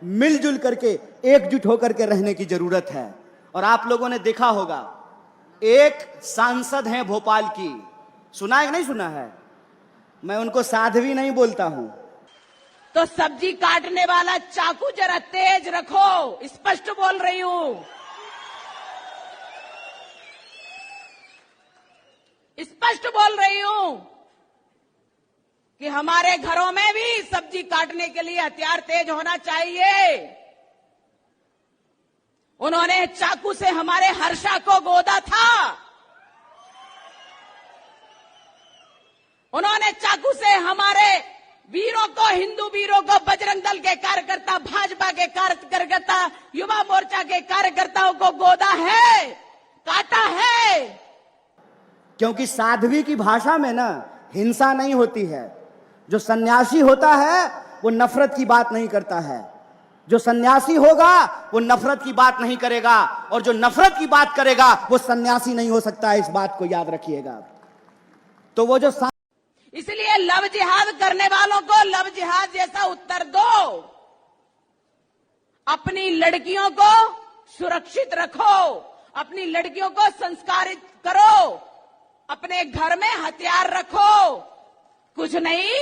मिलजुल करके एकजुट होकर के रहने की जरूरत है। और आप लोगों ने देखा होगा, एक सांसद हैं भोपाल की, सुना है कि नहीं सुना है? मैं उनको साध्वी नहीं बोलता हूं। तो सब्जी काटने वाला चाकू जरा तेज रखो, स्पष्ट बोल रही हूं, स्पष्ट बोल रही हूं कि हमारे घरों में भी सब्जी काटने के लिए हथियार तेज होना चाहिए। उन्होंने चाकू से हमारे हर्षा को गोदा था, उन्होंने चाकू से हमारे वीरों को, हिंदू वीरों को, बजरंग दल के कार्यकर्ता, भाजपा के कार्यकर्ता, युवा मोर्चा के कार्यकर्ताओं को गोदा है, काटा है। क्योंकि साध्वी की भाषा में ना हिंसा नहीं होती है। जो सन्यासी होता है वो नफरत की बात नहीं करता है। जो सन्यासी होगा वो नफरत की बात नहीं करेगा, और जो नफरत की बात करेगा वो सन्यासी नहीं हो सकता है। इस बात को याद रखिएगा। तो वो जो इसलिए लव जिहाद करने वालों को लव जिहाद जैसा उत्तर दो। अपनी लड़कियों को सुरक्षित रखो, अपनी लड़कियों को संस्कारित करो, अपने घर में हथियार रखो, कुछ नहीं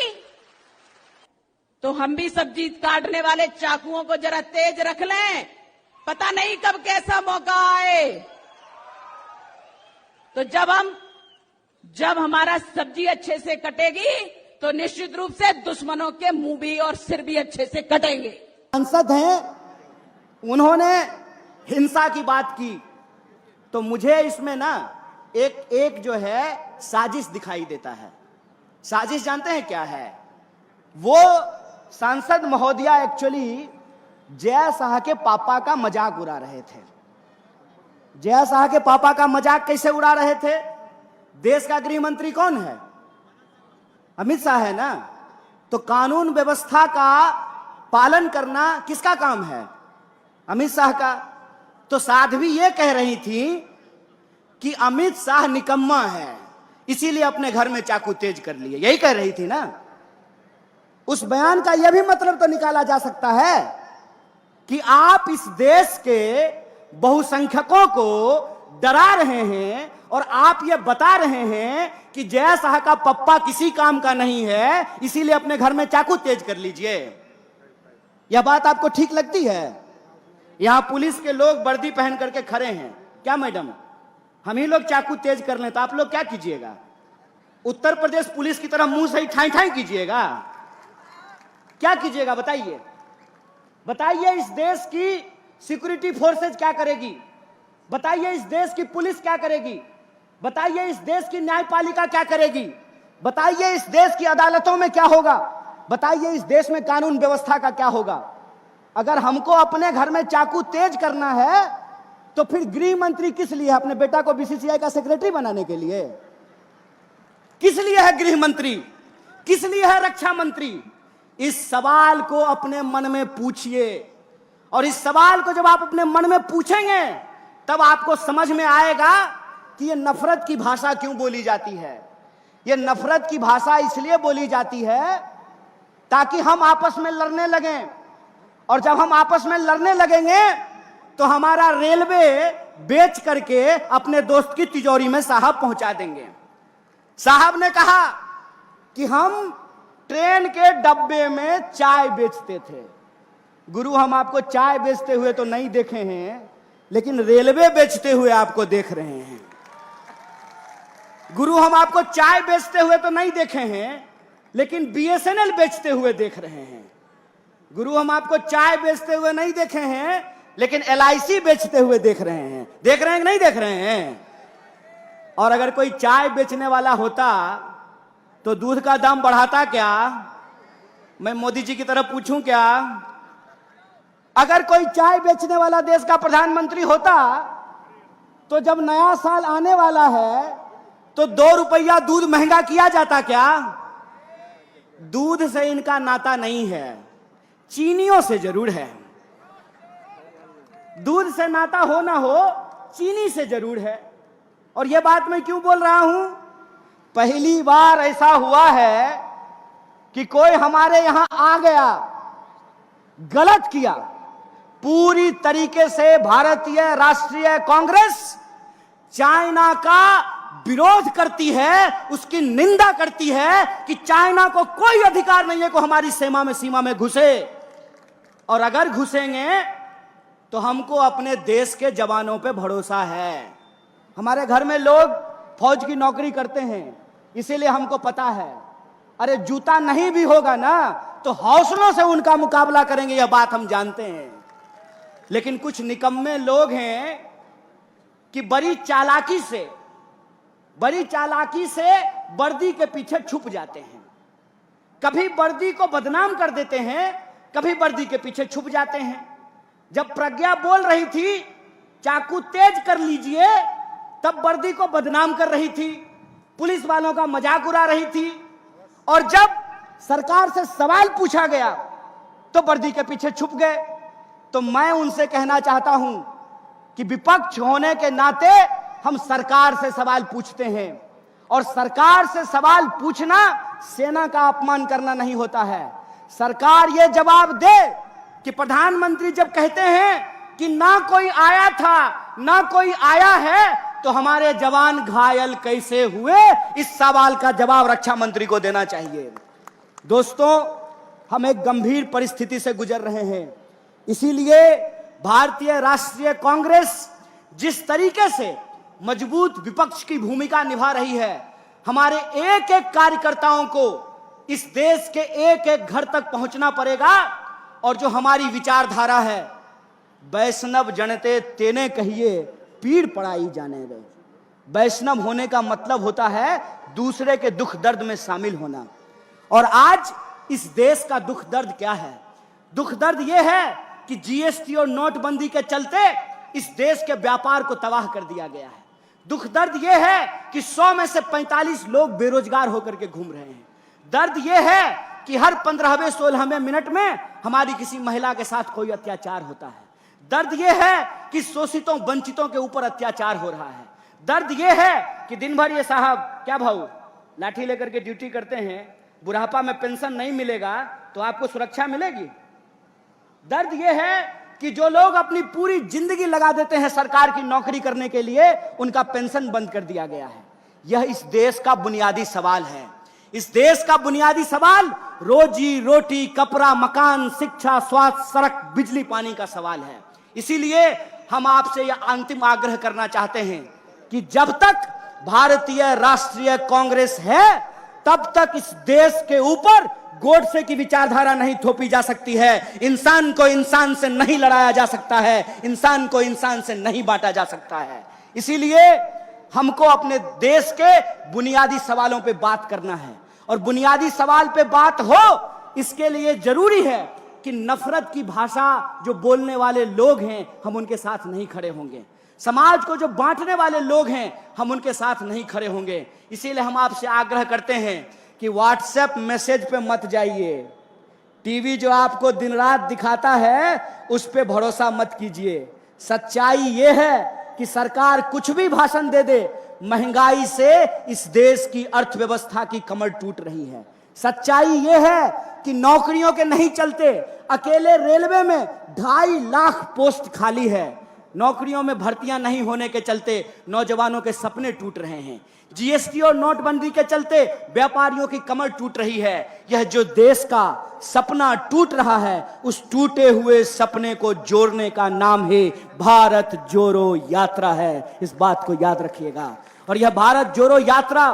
तो हम भी सब्जी काटने वाले चाकुओं को जरा तेज रख लें, पता नहीं कब कैसा मौका आए। तो जब हमारा सब्जी अच्छे से कटेगी तो निश्चित रूप से दुश्मनों के मुंह भी और सिर भी अच्छे से कटेंगे। सांसद हैं, उन्होंने हिंसा की बात की, तो मुझे इसमें ना एक जो है साजिश दिखाई देता है। साजिश जानते हैं क्या है? वो सांसद महोदया एक्चुअली जय शाह के पापा का मजाक उड़ा रहे थे। जय शाह के पापा का मजाक कैसे उड़ा रहे थे? देश का गृह मंत्री कौन है? अमित शाह है ना। तो कानून व्यवस्था का पालन करना किसका काम है? अमित शाह का। तो साध्वी ये कह रही थी कि अमित शाह निकम्मा है, इसीलिए अपने घर में चाकू तेज कर लिए, यही कह रही थी ना। उस बयान का यह भी मतलब तो निकाला जा सकता है कि आप इस देश के बहुसंख्यकों को डरा रहे हैं और आप ये बता रहे हैं कि जय शाह का पप्पा किसी काम का नहीं है, इसीलिए अपने घर में चाकू तेज कर लीजिए। यह बात आपको ठीक लगती है? यहां पुलिस के लोग वर्दी पहन करके खड़े हैं, क्या मैडम हम ही लोग चाकू तेज कर लें तो आप लोग क्या कीजिएगा? उत्तर प्रदेश पुलिस की तरह मुंह से ही ठाई ठाई कीजिएगा? क्या कीजिएगा बताइए? बताइए इस देश की सिक्योरिटी फोर्सेज क्या करेगी? बताइए इस देश की पुलिस क्या करेगी? बताइए इस देश की न्यायपालिका क्या करेगी? बताइए इस देश की अदालतों में क्या होगा? बताइए इस देश में कानून व्यवस्था का क्या होगा? अगर हमको अपने घर में चाकू तेज करना है तो फिर गृह मंत्री किस लिए है? अपने बेटा को बीसीसीआई का सेक्रेटरी बनाने के लिए? किस लिए है गृह मंत्री? किस लिए है रक्षा मंत्री? इस सवाल को अपने मन में पूछिए, और इस सवाल को जब आप अपने मन में पूछेंगे तब आपको समझ में आएगा कि ये नफरत की भाषा क्यों बोली जाती है। ये नफरत की भाषा इसलिए बोली जाती है ताकि हम आपस में लड़ने लगें, और जब हम आपस में लड़ने लगेंगे तो हमारा रेलवे बेच करके अपने दोस्त की तिजोरी में साहब पहुंचा देंगे। साहब ने कहा कि हम ट्रेन के डब्बे में चाय बेचते थे। गुरु हम आपको चाय बेचते हुए तो नहीं देखे हैं, लेकिन रेलवे बेचते हुए आपको देख रहे हैं। गुरु हम आपको चाय बेचते हुए तो नहीं देखे हैं, लेकिन बीएसएनएल बेचते हुए देख रहे हैं। गुरु हम आपको चाय बेचते हुए नहीं देखे हैं, लेकिन एलआईसी बेचते हुए देख रहे हैं। देख रहे हैं कि नहीं देख रहे हैं? और अगर कोई चाय बेचने वाला होता तो दूध का दाम बढ़ाता क्या? मैं मोदी जी की तरफ पूछूं क्या? अगर कोई चाय बेचने वाला देश का प्रधानमंत्री होता तो जब नया साल आने वाला है तो 2 रुपया दूध महंगा किया जाता क्या? दूध से इनका नाता नहीं है, चीनियों से जरूर है। दूध से नाता हो ना हो, चीनी से जरूर है। और यह बात मैं क्यों बोल रहा हूं? पहली बार ऐसा हुआ है कि कोई हमारे यहां आ गया गलत किया। पूरी तरीके से भारतीय राष्ट्रीय कांग्रेस चाइना का विरोध करती है, उसकी निंदा करती है कि चाइना को कोई अधिकार नहीं है कि हमारी सीमा में घुसे, और अगर घुसेंगे तो हमको अपने देश के जवानों पे भरोसा है। हमारे घर में लोग फौज की नौकरी करते हैं, इसीलिए हमको पता है। अरे जूता नहीं भी होगा ना तो हौसलों से उनका मुकाबला करेंगे, यह बात हम जानते हैं। लेकिन कुछ निकम्मे लोग हैं कि बड़ी चालाकी से वर्दी के पीछे छुप जाते हैं। कभी वर्दी को बदनाम कर देते हैं, कभी वर्दी के पीछे छुप जाते हैं। जब प्रज्ञा बोल रही थी चाकू तेज कर लीजिए, तब वर्दी को बदनाम कर रही थी, पुलिस वालों का मजाक उड़ा रही थी। और जब सरकार से सवाल पूछा गया तो वर्दी के पीछे छुप गए। तो मैं उनसे कहना चाहता हूं कि विपक्ष होने के नाते हम सरकार से सवाल पूछते हैं, और सरकार से सवाल पूछना सेना का अपमान करना नहीं होता है। सरकार यह जवाब दे कि प्रधानमंत्री जब कहते हैं कि ना कोई आया था ना कोई आया है, तो हमारे जवान घायल कैसे हुए, इस सवाल का जवाब रक्षा मंत्री को देना चाहिए। दोस्तों, हम एक गंभीर परिस्थिति से गुजर रहे हैं, इसीलिए भारतीय राष्ट्रीय कांग्रेस जिस तरीके से मजबूत विपक्ष की भूमिका निभा रही है, हमारे एक एक कार्यकर्ताओं को इस देश के एक एक घर तक पहुंचना पड़ेगा। और जो हमारी विचारधारा है, वैष्णव जनते तेने कहिए पीड़ पड़ाई जाने दे। वैष्णव होने का मतलब होता है दूसरे के दुख दर्द में शामिल होना। और आज इस देश का दुख दर्द क्या है? दुख दर्द यह है कि जीएसटी और नोटबंदी के चलते इस देश के व्यापार को तबाह कर दिया गया है। दुख दर्द यह है कि 100 में से 45 लोग बेरोजगार होकर के घूम रहे हैं। दर्द यह है कि हर 15वें 16वें मिनट में हमारी किसी महिला के साथ कोई अत्याचार होता है। दर्द यह है कि शोषितों वंचितों के ऊपर अत्याचार हो रहा है। दर्द यह है कि दिन भर ये साहब क्या भाऊ लाठी लेकर के ड्यूटी करते हैं, बुढ़ापा में पेंशन नहीं मिलेगा तो आपको सुरक्षा मिलेगी। दर्द यह है कि जो लोग अपनी पूरी जिंदगी लगा देते हैं सरकार की नौकरी करने के लिए, उनका पेंशन बंद कर दिया गया है। यह इस देश का बुनियादी सवाल है। इस देश का बुनियादी सवाल रोजी रोटी, कपड़ा, मकान, शिक्षा, स्वास्थ्य, सड़क, बिजली, पानी का सवाल है। इसीलिए हम आपसे यह अंतिम आग्रह करना चाहते हैं कि जब तक भारतीय राष्ट्रीय कांग्रेस है, तब तक इस देश के ऊपर गोडसे की विचारधारा नहीं थोपी जा सकती है। इंसान को इंसान से नहीं लड़ाया जा सकता है, इंसान को इंसान से नहीं बांटा जा सकता है। इसीलिए हमको अपने देश के बुनियादी सवालों पे बात करना है, और बुनियादी सवाल पे बात हो, इसके लिए जरूरी है कि नफरत की भाषा जो बोलने वाले लोग हैं, हम उनके साथ नहीं खड़े होंगे। समाज को जो बांटने वाले लोग हैं, हम उनके साथ नहीं खड़े होंगे। इसीलिए हम आपसे आग्रह करते हैं कि व्हाट्सएप मैसेज पे मत जाइए। टीवी जो आपको दिन रात दिखाता है, उस पे भरोसा मत कीजिए। सच्चाई यह है कि सरकार कुछ भी भाषण दे दे, महंगाई से इस देश की अर्थव्यवस्था की कमर टूट रही है। सच्चाई यह है कि नौकरियों के नहीं चलते, अकेले रेलवे में 2.5 लाख पोस्ट खाली है। नौकरियों में भर्तियां नहीं होने के चलते नौजवानों के सपने टूट रहे हैं। जीएसटी और नोटबंदी के चलते व्यापारियों की कमर टूट रही है। यह जो देश का सपना टूट रहा है, उस टूटे हुए सपने को जोड़ने का नाम है भारत जोड़ो यात्रा है। इस बात को याद रखिएगा। और यह भारत जोड़ो यात्रा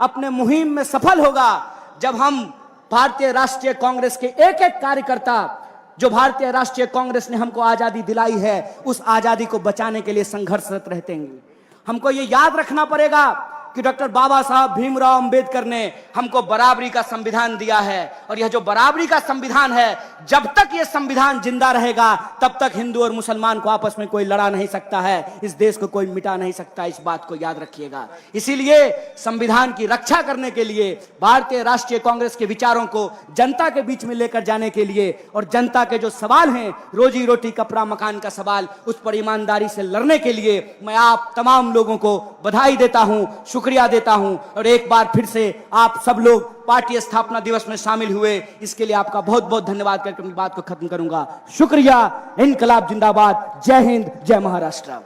अपने मुहिम में सफल होगा जब हम भारतीय राष्ट्रीय कांग्रेस के एक एक कार्यकर्ता, जो भारतीय राष्ट्रीय कांग्रेस ने हमको आजादी दिलाई है, उस आजादी को बचाने के लिए संघर्षरत रहते हैं। हमको ये याद रखना पड़ेगा कि डॉक्टर बाबा साहब भीमराव अंबेडकर ने हमको बराबरी का संविधान दिया है, और यह जो बराबरी का संविधान है, जब तक यह संविधान जिंदा रहेगा, तब तक हिंदू और मुसलमान को आपस में कोई लड़ा नहीं सकता है, इस देश को कोई मिटा नहीं सकता। इस बात को याद रखिएगा। इसीलिए संविधान की रक्षा करने के लिए भारतीय राष्ट्रीय कांग्रेस के विचारों को जनता के बीच में लेकर जाने के लिए, और जनता के जो सवाल हैं, रोजी रोटी, कपड़ा, मकान का सवाल, उस पर ईमानदारी से लड़ने के लिए मैं आप तमाम लोगों को बधाई देता हूं, शुक्रिया देता हूं और एक बार फिर से आप सब लोग पार्टी स्थापना दिवस में शामिल हुए, इसके लिए आपका बहुत बहुत धन्यवाद करके अपनी बात को खत्म करूंगा। शुक्रिया। इनकलाब जिंदाबाद। जय हिंद, जय महाराष्ट्र।